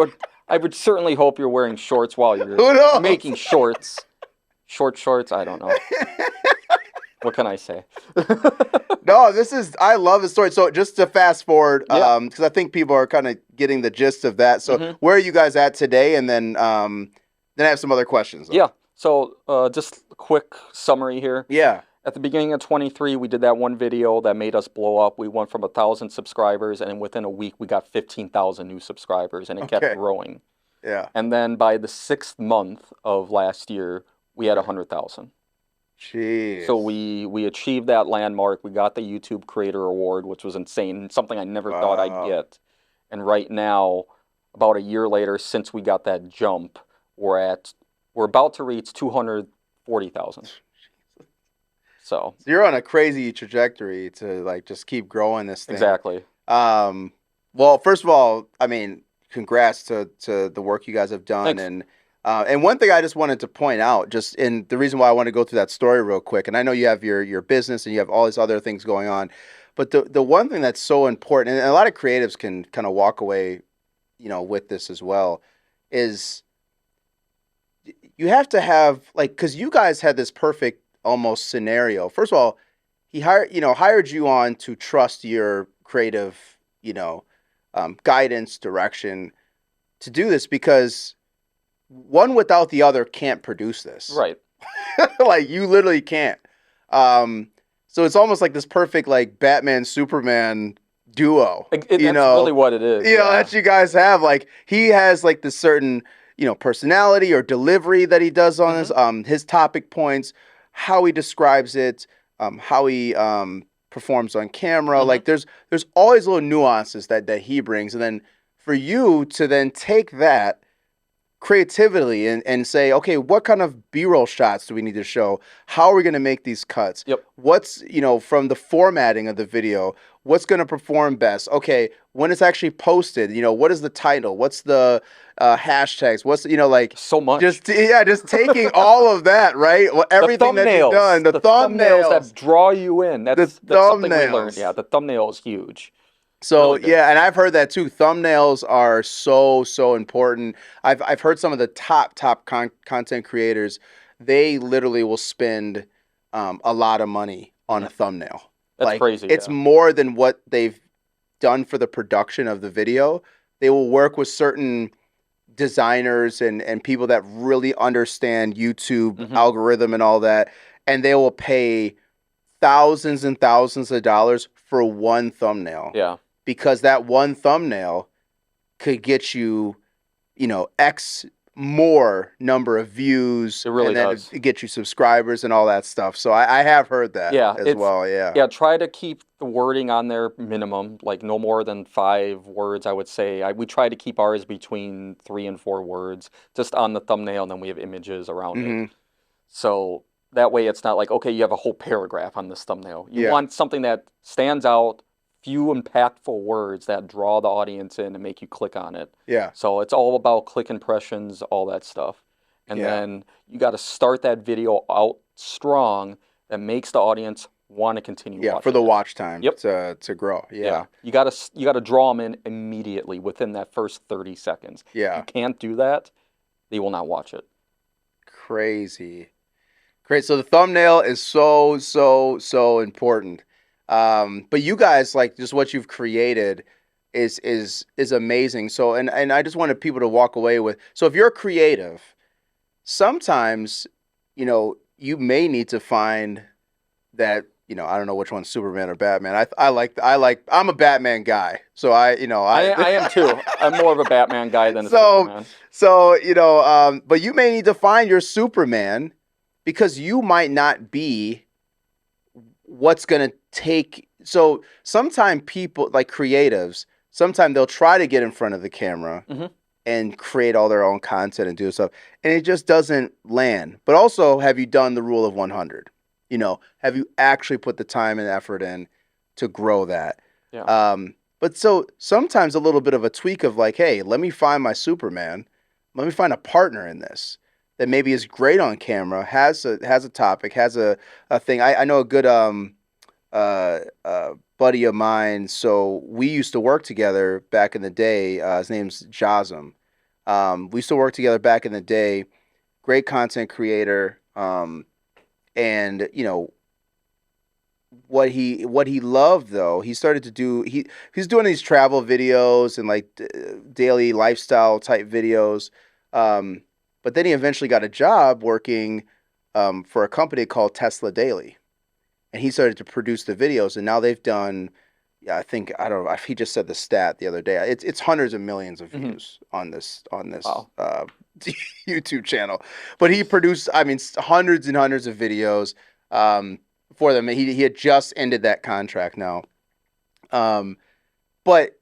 would certainly hope you're wearing shorts while you're making shorts. Short shorts? I don't know. What can I say? No, I love the story. So just to fast forward, because I think people are kind of getting the gist of that. So where are you guys at today? And then I have some other questions. Yeah. So just a quick summary here. Yeah. At the beginning of 23, we did that one video that made us blow up. We went from 1,000 subscribers, and within a week, we got 15,000 new subscribers, and it kept growing. Yeah. And then by the 6th month of last year, we had 100,000. Jeez. So we achieved that landmark. We got the YouTube Creator Award, which was insane, something I never thought I'd get. And right now, about a year later, since we got that jump, we're about to reach 240,000. So you're on a crazy trajectory to like just keep growing this thing. Exactly. Well, first of all, I mean, congrats to the work you guys have done. Thanks. And one thing I just wanted to point out, just in the reason why I want to go through that story real quick, and I know you have your business and you have all these other things going on, but the one thing that's so important, and a lot of creatives can kind of walk away, with this as well, is you have to have, like, because you guys had this perfect almost scenario. First of all, he hired you on to trust your creative, guidance, direction to do this, because one without the other can't produce this. Right. Like, you literally can't. So it's almost like this perfect, like, Batman, Superman duo. That's really what it is. That you guys have. Like, he has, like, this certain, personality or delivery that he does on his topic points, how he describes it, how he performs on camera. Like, there's always little nuances that he brings. And then for you to then take that creatively and say, okay, what kind of B-roll shots do we need to show? How are we going to make these cuts? Yep. What's, from the formatting of the video, what's going to perform best? Okay, when it's actually posted, what is the title? What's the hashtags? What's, like... So much. Just taking all of that, right? Well, everything that you've done. The thumbnails that draw you in. That's something we learned. Yeah, the thumbnail is huge. So and I've heard that too. Thumbnails are so important. I've heard some of the top content creators, they literally will spend a lot of money on a thumbnail. That's crazy. It's more than what they've done for the production of the video. They will work with certain designers and people that really understand YouTube algorithm and all that, and they will pay thousands and thousands of dollars for one thumbnail. Yeah. Because that one thumbnail could get you, X more number of views. It really does. It get you subscribers and all that stuff. So I have heard that as well. Yeah. Yeah. Try to keep the wording on there minimum, like no more than 5 words, I would say. We try to keep ours between 3 and 4 words just on the thumbnail, and then we have images around it. So that way it's not like, okay, you have a whole paragraph on this thumbnail. You want something that stands out, few impactful words that draw the audience in and make you click on it. Yeah. So it's all about click impressions, all that stuff. And then you got to start that video out strong that makes the audience want to continue watching. Yeah, for the watch time to grow. Yeah. You got to draw them in immediately within that first 30 seconds. Yeah. If you can't do that, they will not watch it. Crazy. Great. So the thumbnail is so important. But you guys, like, just what you've created is amazing. So, and I just wanted people to walk away with, so if you're creative, sometimes, you may need to find that, I don't know which one's Superman or Batman. I'm a Batman guy. So I am too. I'm more of a Batman guy than a Superman. So, but you may need to find your Superman, because you might not be what's going to take. So sometimes people, like creatives, sometimes they'll try to get in front of the camera and create all their own content and do stuff, and it just doesn't land. But also, have you done the rule of 100? Have you actually put the time and effort in to grow that? Yeah. But so sometimes a little bit of a tweak of like, hey, let me find my Superman. Let me find a partner in this that maybe is great on camera, has a topic, has a thing. I know a good buddy of mine. So we used to work together back in the day. His name's Jazam. We used to work together back in the day. Great content creator. And what he loved, though, he started to do. He's doing these travel videos and like daily lifestyle type videos. But then he eventually got a job working for a company called Tesla Daily. And he started to produce the videos, and now they've done I think, I don't know if he just said the stat the other day. It's hundreds of millions of views on this Wow. YouTube channel. But he produced, I mean, hundreds and hundreds of videos for them. He had just ended that contract now. But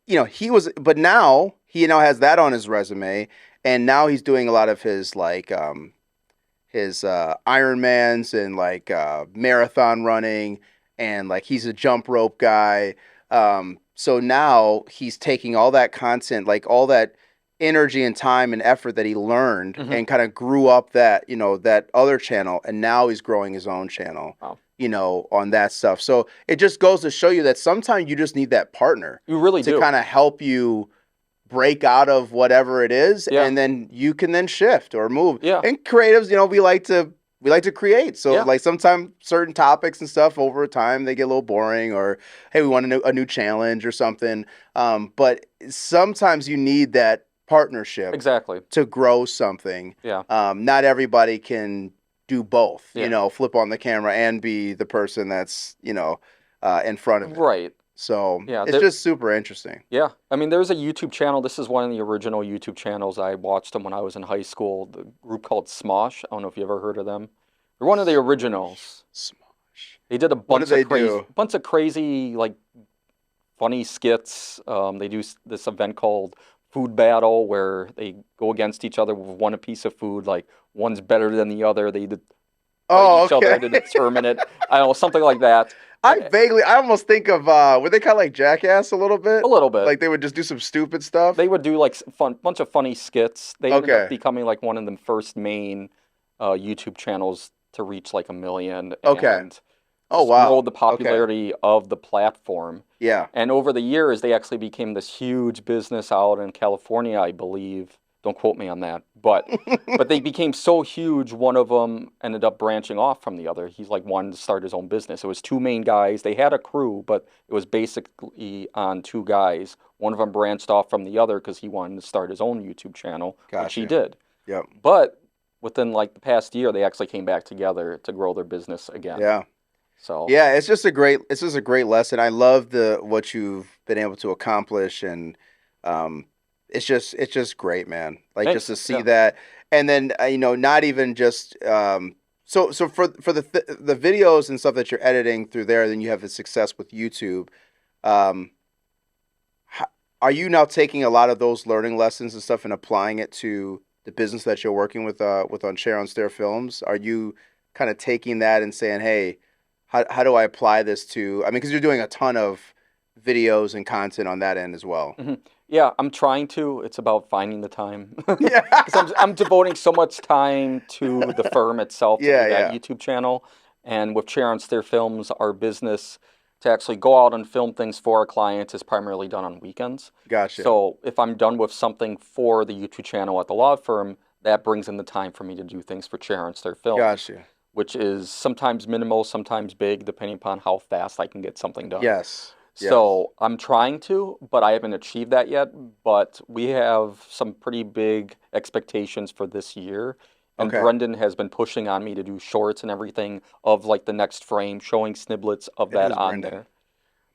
but now he has that on his resume, and now he's doing a lot of his like his Ironmans and like marathon running, and like he's a jump rope guy. So now he's taking all that content, like all that energy and time and effort that he learned and kind of grew up that, that other channel, and now he's growing his own channel. Wow. On that stuff. So it just goes to show you that sometimes you just need that partner. You really do. To kind of help you break out of whatever it is, and then you can then shift or move. Yeah. And creatives, we like to create. So like sometimes certain topics and stuff over time they get a little boring, or hey, we want a new challenge or something. But sometimes you need that partnership to grow something. Yeah. Not everybody can do both, flip on the camera and be the person that's, in front of it. Right. So it's just super interesting. Yeah. I mean, there's a YouTube channel. This is one of the original YouTube channels. I watched them when I was in high school. The group called Smosh. I don't know if you ever heard of them. They're one of the originals. Smosh. They did a bunch of crazy, like, funny skits. They do this event called Food Battle, where they go against each other with one piece of food. Like, one's better than the other. They fight each other to determine it. I don't know, something like that. I almost think of, were they kind of like Jackass a little bit? A little bit. Like they would just do some stupid stuff? They would do like bunch of funny skits. They ended up becoming like one of the first main YouTube channels to reach like 1 million. And grow the popularity of the platform. Yeah. And over the years, they actually became this huge business out in California, I believe. Don't quote me on that. But they became so huge, one of them ended up branching off from the other. He's like wanted to start his own business. It was two main guys. They had a crew, but it was basically on two guys. One of them branched off from the other because he wanted to start his own YouTube channel, which he did. Yep. But within like the past year, they actually came back together to grow their business again. Yeah. So yeah, it's just a great lesson. I love what you've been able to accomplish, and it's just great, man. Like just to see that, and then not even just so for the videos and stuff that you're editing through there, then you have the success with YouTube. Are you now taking a lot of those learning lessons and stuff and applying it to the business that you're working with on Stair Films? Are you kind of taking that and saying, hey, how do I apply this to? I mean, because you're doing a ton of videos and content on that end as well. Mm-hmm. Yeah, I'm trying to. It's about finding the time. Because I'm devoting so much time to the firm itself, to that YouTube channel. And with Chair on Stair Films, our business to actually go out and film things for our clients is primarily done on weekends. Gotcha. So if I'm done with something for the YouTube channel at the law firm, that brings in the time for me to do things for Chair on Stair Films. Gotcha. Which is sometimes minimal, sometimes big, depending upon how fast I can get something done. Yes. So I'm trying to, but I haven't achieved that yet. But we have some pretty big expectations for this year. And Brendan has been pushing on me to do shorts and everything of like the next frame, showing sniblets of that on there.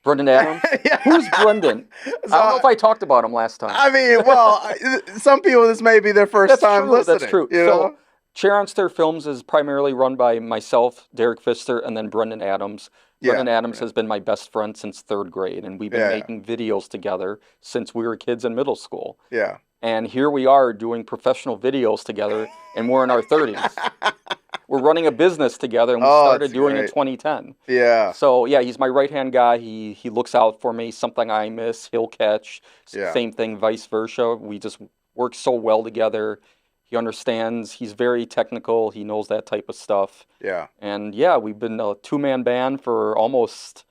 Brendan Adams? Who's Brendan? I don't know if I talked about him last time. I mean, well, some people, this may be their first time listening. That's true. So, Chair on Stair Films is primarily run by myself, Derek Pfister, and then Brendan Adams. Brendan Adams has been my best friend since 3rd grade, and we've been making videos together since we were kids in middle school. Yeah. And here we are doing professional videos together, and we're in our 30s. We're running a business together, and we started doing it in 2010. Yeah. So, yeah, he's my right-hand guy. He looks out for me. Something I miss, he'll catch. Same thing, vice versa. We just work so well together. He understands. He's very technical. He knows that type of stuff. Yeah. And yeah, we've been a 2-man band for almost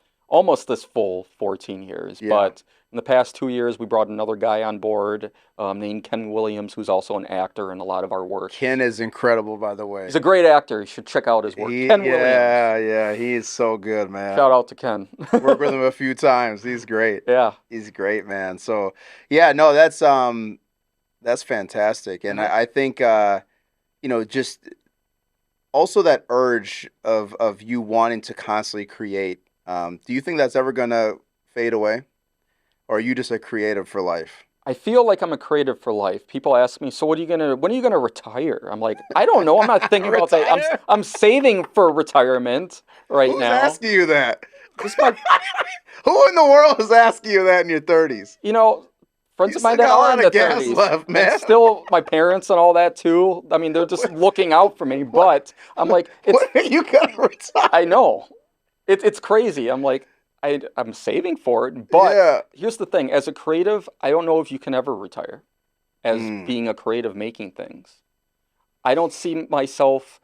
this full 14 years. Yeah. But in the past 2 years, we brought another guy on board named Ken Williams, who's also an actor in a lot of our work. Ken is incredible, by the way. He's a great actor. You should check out his work. Ken Williams. Yeah, he is so good, man. Shout out to Ken. Worked with him a few times. He's great. Yeah. He's great, man. So, yeah, no, that's fantastic. And I think, just also that urge of you wanting to constantly create. Do you think that's ever going to fade away? Or are you just a creative for life? I feel like I'm a creative for life. People ask me, so when are you gonna retire? I'm like, I don't know. I'm not thinking about that. I'm saving for retirement right now. Who's asking you that? Who in the world is asking you that in your 30s? Friends of mine that are in the 30s. Left, man. And still my parents and all that too. I mean, they're just looking out for me. But I'm like, you gotta retire. I know. It's crazy. I'm like, I'm saving for it, but here's the thing. As a creative, I don't know if you can ever retire as being a creative making things. I don't see myself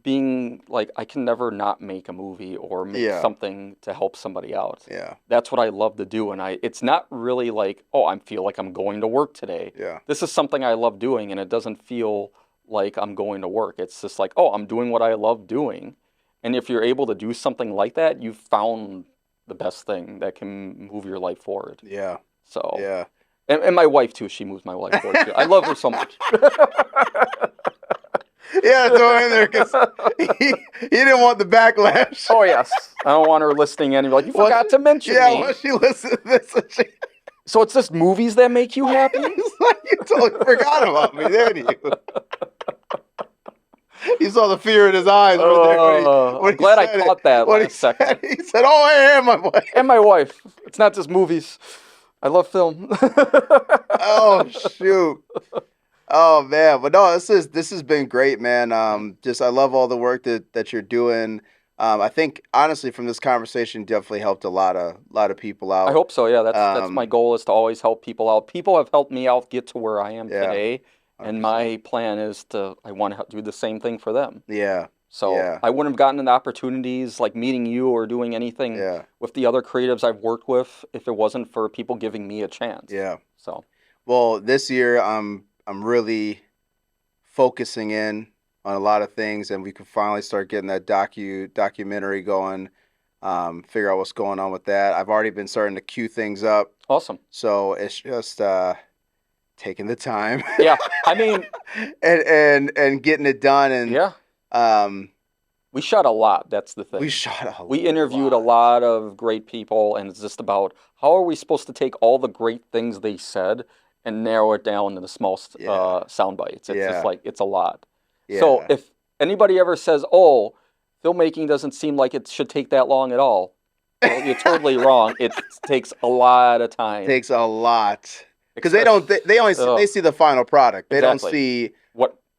being like, I can never not make a movie or make something to help somebody out. Yeah. That's what I love to do. And it's not really like, oh, I feel like I'm going to work today. Yeah. This is something I love doing, and it doesn't feel like I'm going to work. It's just like, oh, I'm doing what I love doing. And if you're able to do something like that, you've found the best thing that can move your life forward. Yeah. So. Yeah. And my wife too. She moves my life forward too. I love her so much. Yeah, throw it in there because he didn't want the backlash. Oh yes, I don't want her listening and like, you forgot to mention me. Yeah, once she listens to this, so it's just movies that make you happy? It's like you totally forgot about me, didn't you? You saw the fear in his eyes. I'm glad I caught that last second. He said, "Oh, hey, and my wife." And my wife. It's not just movies. I love film. Oh shoot. Oh man, but no, this has been great, man. I love all the work that you're doing. I think honestly, from this conversation, definitely helped a lot of people out. I hope so. Yeah, that's my goal, is to always help people out. People have helped me out get to where I am today, and my plan is I want to do the same thing for them. Yeah. So I wouldn't have gotten the opportunities like meeting you or doing anything with the other creatives I've worked with if it wasn't for people giving me a chance. Yeah. So. Well, this year I'm really focusing in on a lot of things, and we can finally start getting that documentary going, figure out what's going on with that. I've already been starting to queue things up. Awesome. So it's just taking the time. Yeah, I mean, and getting it done. And we shot a lot. That's the thing. We interviewed a lot of great people, and it's just about how are we supposed to take all the great things they said and narrow it down into small sound bites. It's just like, it's a lot. Yeah. So if anybody ever says, oh, filmmaking doesn't seem like it should take that long at all, well, you're totally wrong. It takes a lot of time. It takes a lot. Because they see the final product. They don't see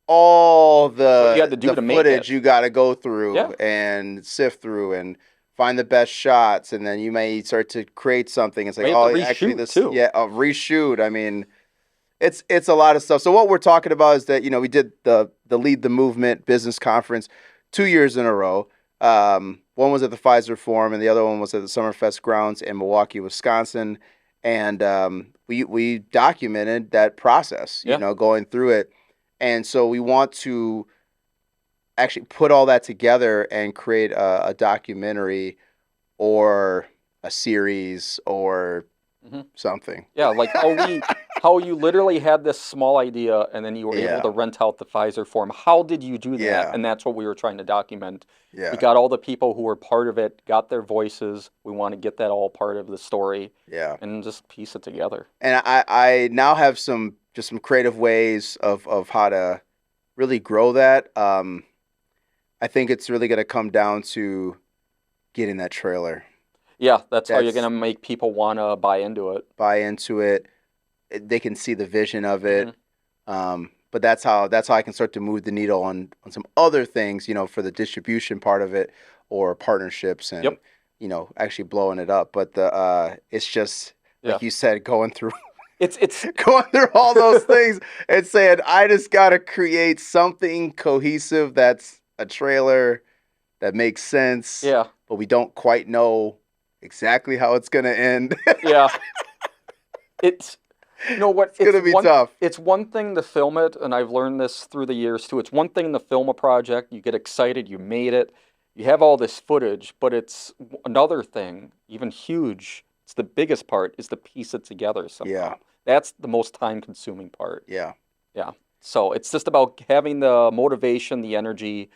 all the you had to do to make footage you got to go through and sift through and find the best shots, and then you may start to create something. It's like, oh, actually, this too. Reshoot. I mean, it's a lot of stuff. So what we're talking about is that we did the Lead the Movement business conference 2 years in a row. One was at the Pfizer Forum, and the other one was at the Summerfest grounds in Milwaukee, Wisconsin, and we documented that process. Going through it, and so we want to actually put all that together and create a documentary or a series or something. Yeah, like how you literally had this small idea and then you were able to rent out the Pfizer Forum. How did you do that? Yeah. And that's what we were trying to document. Yeah. We got all the people who were part of it, got their voices. We want to get that all part of the story. Yeah. And just piece it together. And I now have some creative ways of how to really grow that. I think it's really going to come down to getting that trailer. Yeah, that's how you're going to make people want to buy into it. They can see the vision of it. But that's how I can start to move the needle on some other things, for the distribution part of it or partnerships and, actually blowing it up. But it's just, like you said, going through it's going through all those things and saying, I just got to create something cohesive that's a trailer that makes sense. Yeah. But we don't quite know exactly how it's going to end. Yeah. It's going to be tough. It's one thing to film it, and I've learned this through the years too. It's one thing to film a project, you get excited, you made it, you have all this footage, but it's another thing, even huge, it's the biggest part, is to piece it together somehow. Yeah. That's the most time-consuming part. Yeah. Yeah. So it's just about having the motivation, the energy,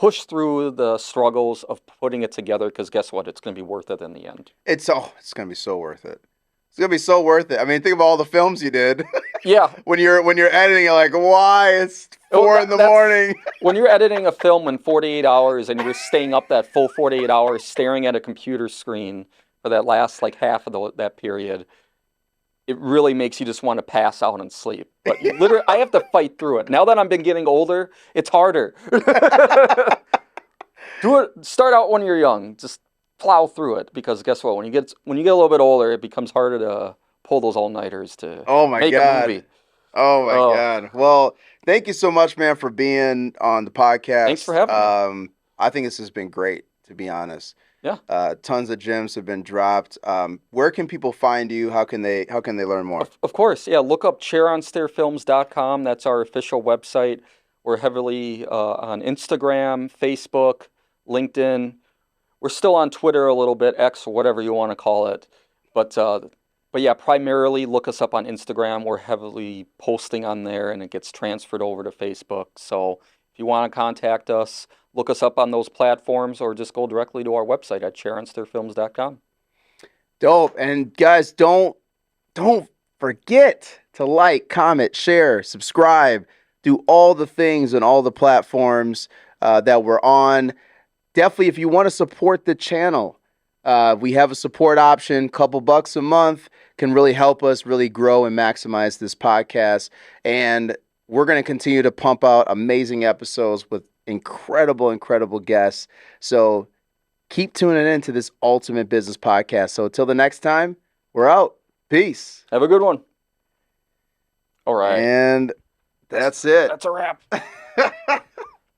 push through the struggles of putting it together, because guess what? It's going to be worth it in the end. It's going to be so worth it. It's going to be so worth it. I mean, think of all the films you did. Yeah. When you're editing, you're like, why? It's 4 in the morning. When you're editing a film in 48 hours and you're staying up that full 48 hours staring at a computer screen for that last like half of that period, it really makes you just want to pass out and sleep. But literally, I have to fight through it. Now that I've been getting older, it's harder. Start out when you're young. Just plow through it, because guess what? When you get a little bit older, it becomes harder to pull those all-nighters to make a movie. Oh my God. Well, thank you so much, man, for being on the podcast. Thanks for having me. I think this has been great, to be honest. Yeah. Tons of gems have been dropped. Where can people find you? How can they learn more? Of course, yeah. Look up chaironsstairfilms.com. That's our official website. We're heavily on Instagram, Facebook, LinkedIn. We're still on Twitter a little bit, X, or whatever you want to call it. But yeah, primarily look us up on Instagram. We're heavily posting on there, and it gets transferred over to Facebook. So if you want to contact us, look us up on those platforms, or just go directly to our website at chaironsstairfilms.com. Dope. And guys, don't forget to like, comment, share, subscribe, do all the things on all the platforms that we're on. Definitely, if you want to support the channel, we have a support option. Couple bucks a month can really help us really grow and maximize this podcast. And we're going to continue to pump out amazing episodes with incredible guests. So keep tuning in to this Ultimate Business Podcast. So until the next time, we're out. Peace. Have a good one. All right. And that's it. That's a wrap.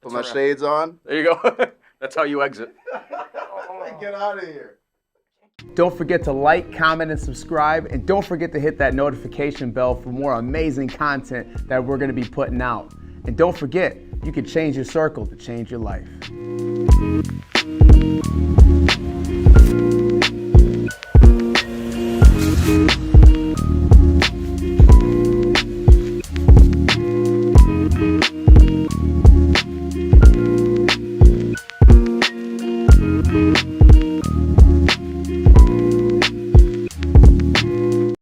Put my shades on. There you go. That's how you exit. Get out of here. Don't forget to like, comment, and subscribe. And don't forget to hit that notification bell for more amazing content that we're going to be putting out. And don't forget, you can change your circle to change your life.